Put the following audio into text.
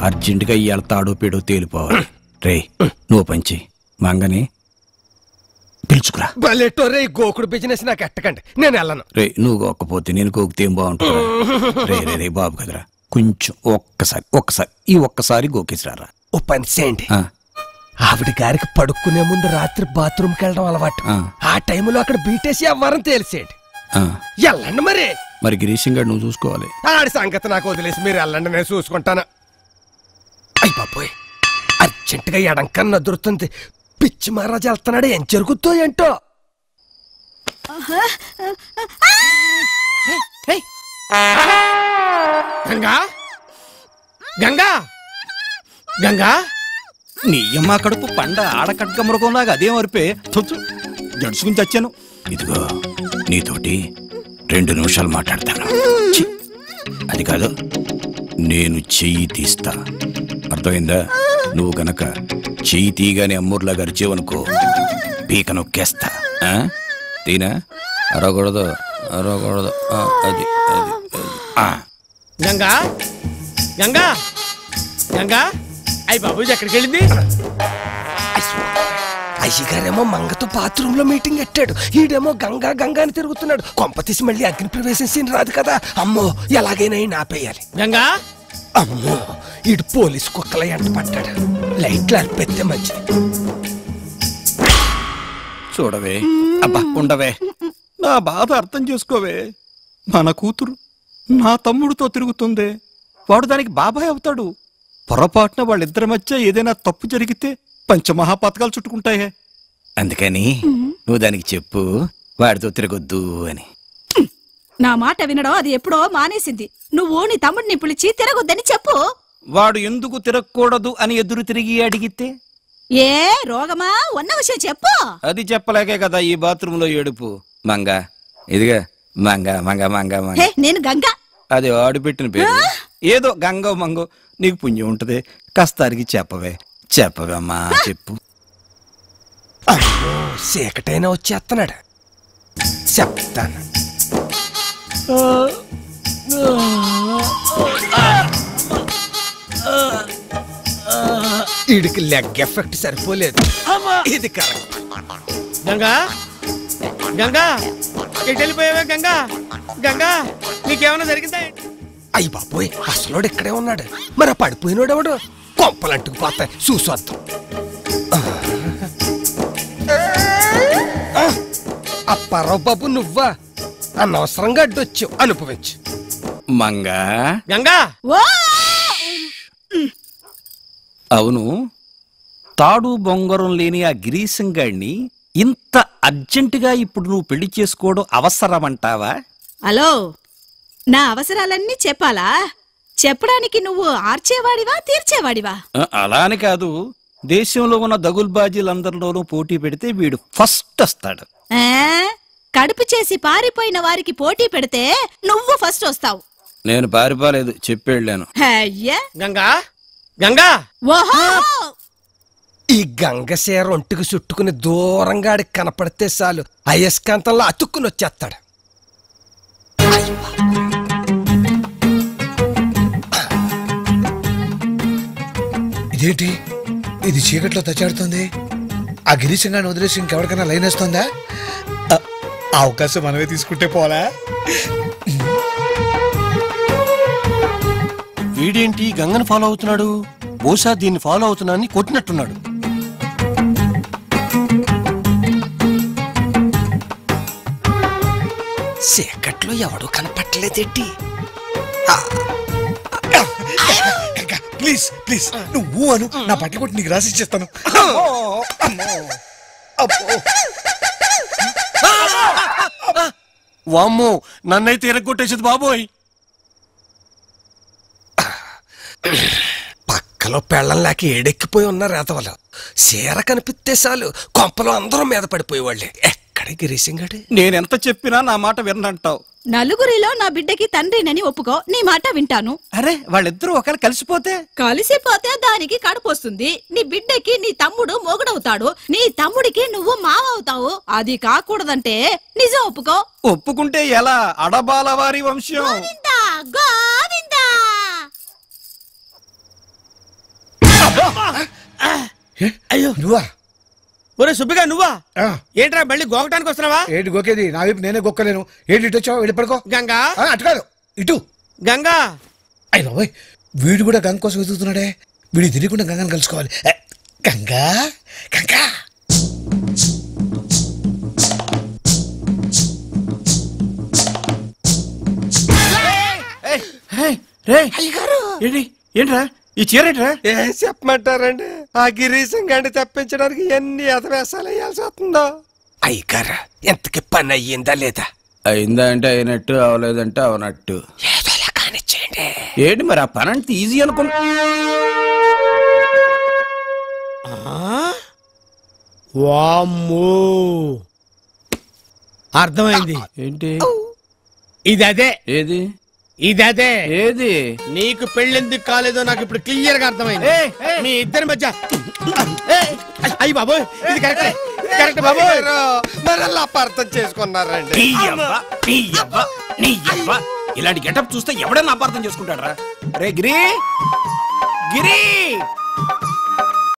అర్జెంటుగా ఇవాళ తాడో పేడో తేలిపోవాలి. రే నువ్వు పంచి మంగని పిలుచుకురా. బలెట్టో రే, గోకుడు బిజినెస్ నాకు ఎట్టకండి, నేను వెళ్ళను. రే నువ్వు గోక్కపోతే నేను గోకితే ఏం బాగుంటుంది. రే రే రే బాబు కదరా, కొంచెం ఒక్కసారి గోకేసిరారా. ఓ పని చేయండి, ఆవిడ గారికి పడుకునే ముందు రాత్రి బాత్రూమ్కి వెళ్ళడం అలవాటు. ఆ టైంలో అక్కడ బీటేసి అవ్వారని తెలిసేయండి. వెళ్ళండి. మరి గిరీశం గారు నువ్వు చూసుకోవాలి. ఆడి సంగతి నాకు వదిలేసి మీరు వెళ్ళండి, నేను చూసుకుంటాను. అయ్యి బాబోయ్, అర్జెంటుగా ఎడంకన్నా దొరుకుతుంది. పిచ్చి మహారాజు వెళ్తున్నాడు, ఏం జరుగుతో ఏంటో. గంగా గంగా గంగా నీ అమ్మ కడుపు పండ ఆడకట్క మృగంలాగా అదే మరిపే జడుచుకుని చచ్చాను. ఇదిగో నీతోటి 2 నిమిషాలు మాట్లాడతాను. అది కాదు, నేను చెయ్యి తీస్తా, అర్థమైందా? నువ్వు గనక చెయ్యి తీయగానే అమ్మూర్లా గరిచేవనుకో పీక నొక్కేస్తా. తీనా? అరవకూడదు. అది గంగా గంగా గంగా అయ్యి బాబు ఎక్కడికి వెళ్ళింది? అయ్యగారేమో మంగతో బాత్రూమ్ లో మీటింగ్ పెట్టాడు, ఈడేమో గంగా గంగా అని తిరుగుతున్నాడు. కొంపతీసి మళ్ళీ అగ్ని ప్రవేశం సీన్ రాదు కదా. అమ్మో, ఎలాగైనా ఆపేయాలి. గంగా అమ్మో, ఈడు పోలీసు కుక్కల ఎంట పట్టాడు. లైట్లు అర్పెత్తే మంచిది. చూడవే, అబ్బా ఉండవే, నా బాధ అర్థం చేసుకోవే. మన కూతురు నా తమ్ముడితో తిరుగుతుందే, వాడు దానికి బాబాయ్ అవుతాడు. పొరపాటున వాళ్ళిద్దరి మధ్య ఏదైనా తప్పు జరిగితే పంచమహాపాతకాలు చుట్టుకుంటాయే. అందుకని నువ్వు దానికి చెప్పు, వాడితో తిరగొద్దు అని. నా మాట వినడం అది ఎప్పుడో మానేసింది. నువ్వు నీ తమ్ముడిని పిలిచి తిరగొద్దని చెప్పు. వాడు ఎందుకు తిరగకూడదు అని ఎదురు తిరిగి అడిగితే? ఏ రోగమా ఉన్న విషయం చెప్పు. అది చెప్పలేకే కదా ఈ బాత్రూమ్ లో ఏడుపు. మంగ, ఇదిగా మంగ మంగ మంగ మంగ. నేను గంగ. అది వాడు పెట్టిన పేరు. ఏదో గంగో మంగో, నీకు పుణ్యం ఉంటది. కస్తారికి చెప్పవమ్మా, చెప్పు. చీకటైనా వచ్చేస్తున్నాడు, చెప్తాను. వీడికి లెగ్ ఎఫెక్ట్ సరిపోలేదు. ఇది కరెక్ట్. గంగా గంగా ఎటు వెళ్ళిపోయావా? గంగా గంగా నీకేమైనా జరిగిందా? అయ్యి బాబోయ్, అసలోడు ఇక్కడే ఉన్నాడు. మరి ఆ పడిపోయినోడు ఎవడు? కొంపలంటుకు పోతాయి, చూసొద్దాం. అప్పారావు బాబు నువ్వా? అనవసరంగా అడ్డొచ్చావు, అనుభవించు. మంగా గంగా. అవును, తాడు బొంగరం లేని ఆ గిరీశం గాడిని ఇంత అర్జెంటుగా ఇప్పుడు నువ్వు పెళ్లి చేసుకోవడం అవసరమంటావా? హలో, నా అవసరాలన్నీ చెప్పాలా? చెప్పడానికి నువ్వు ఆర్చేవాడివా తీర్చేవాడివా? అలా అని కాదు, దేశంలో ఉన్న దగుల్బాజీలందరిలోనూ పోటీ పెడితే వీడు ఫస్ట్ వస్తాడు. కడుపు చేసి పారిపోయిన వారికి పోటీ పెడితే నువ్వు ఫస్ట్ వస్తావు. నేను పారిపోలేదు, చెప్పేళ్ళాను. గంగా గంగా. ఈ గంగశేర ఒంటికి చుట్టుకుని దూరంగా ఆడికి కనపడితే చాలు అయస్కాంతంలో అతుక్కుని వచ్చేస్తాడు. ఇదేంటి, ఇది చీకట్లో తచ్చాడుతుంది? ఆ గిరీశంగాన్ని వదిలేసి ఇంకెవరికైనా లైన్ వేస్తుందా? ఆ అవకాశం మనమే తీసుకుంటే పోలా? వీడేంటి గంగను ఫాలో అవుతున్నాడు? బహుశా దీన్ని ఫాలో అవుతున్నానని కొట్టినట్టున్నాడు. చీకట్లో ఎవడూ కనపట్టలేదేంటి? ప్లీజ్ ప్లీజ్ నువ్వు అను, నా బట్టలు కొట్టి నీకు రాసి ఇచ్చేస్తాను. వామ్మో, నన్నైతే ఎరగొట్టేసేది బాబోయ్. పక్కలో పెళ్ళం లేక ఏడెక్కిపోయి ఉన్న రేతవలు చీర కనిపిస్తే చాలు కొంపలో అందరూ మీద పడిపోయేవాళ్ళే. ఎక్కడ గిరీశంగాడు? నేనెంత చెప్పినా నా మాట వినంటావు. నలుగురిలో నా బిడ్డకి తండ్రినని ఒప్పుకో, నీ మాట వింటాను. అరే, వాళ్ళిద్దరూ ఒకవేళ కలిసిపోతే దానికి కడుపొస్తుంది. నీ బిడ్డకి నీ తమ్ముడు మొగుడవుతాడు, నీ తమ్ముడికి నువ్వు మావవుతావు. అది కాకూడదంటే నిజం ఒప్పుకో. ఒప్పుకుంటే ఎలా? అడబాల వారి వంశం. అయ్యో నువ్వా? ఒరే సుబ్బిగా నువ్వా? ఆ, ఏంట్రా మళ్ళీ గోకటానికి వస్తున్నావా? ఏంటి గోకేది? నా వైపు నేనే గొక్కలేను. ఏంటి ఇటు వచ్చావు? వెళ్ళి పడుకో. గంగా అటు కాదు, ఇటు. గంగా అయ్యి బాబోయ్, వీడు కూడా గంగ కోసం వెతుకుతున్నాడే. వీడి తిరిగకుండా గంగను కలుసుకోవాలి. గంగా గంగా. ఏంట్రా ఈ చీర ఏంట్రా? ఏం చెప్పమంటారండి? ఆ గిరీశం గండి తప్పించడానికి ఎన్ని అధవేశాలు వేయాల్సి వస్తుందో. అయ్యగారు ఎంతకి పని అయ్యిందా లేదా? అయిందా అంటే అయినట్టు, అవలేదంటే అవనట్టు. ఏదోలా కానిచ్చేయండి. ఏంటి మరి ఆ పని అంటే ఈజీ అనుకున్నా. వామ్మో అర్థమైంది. ఏంటి ఇది అదే, ఏది ఇది అదే. ఏది? నీకు పెళ్ళెందుకు కాలేదో నాకు ఇప్పుడు క్లియర్ గా అర్థమైంది. మీ ఇద్దరి మధ్య అయ్యి బాబోయ్, ఇది కరెక్ట్ కరెక్ట్ బాబోయ్. మరల్లా అపార్థం చేసుకున్నారండి. ఇలాంటి గెటప్ చూస్తే ఎవడన్నా అపార్థం చేసుకుంటాడు రా. రే గిరి గిరి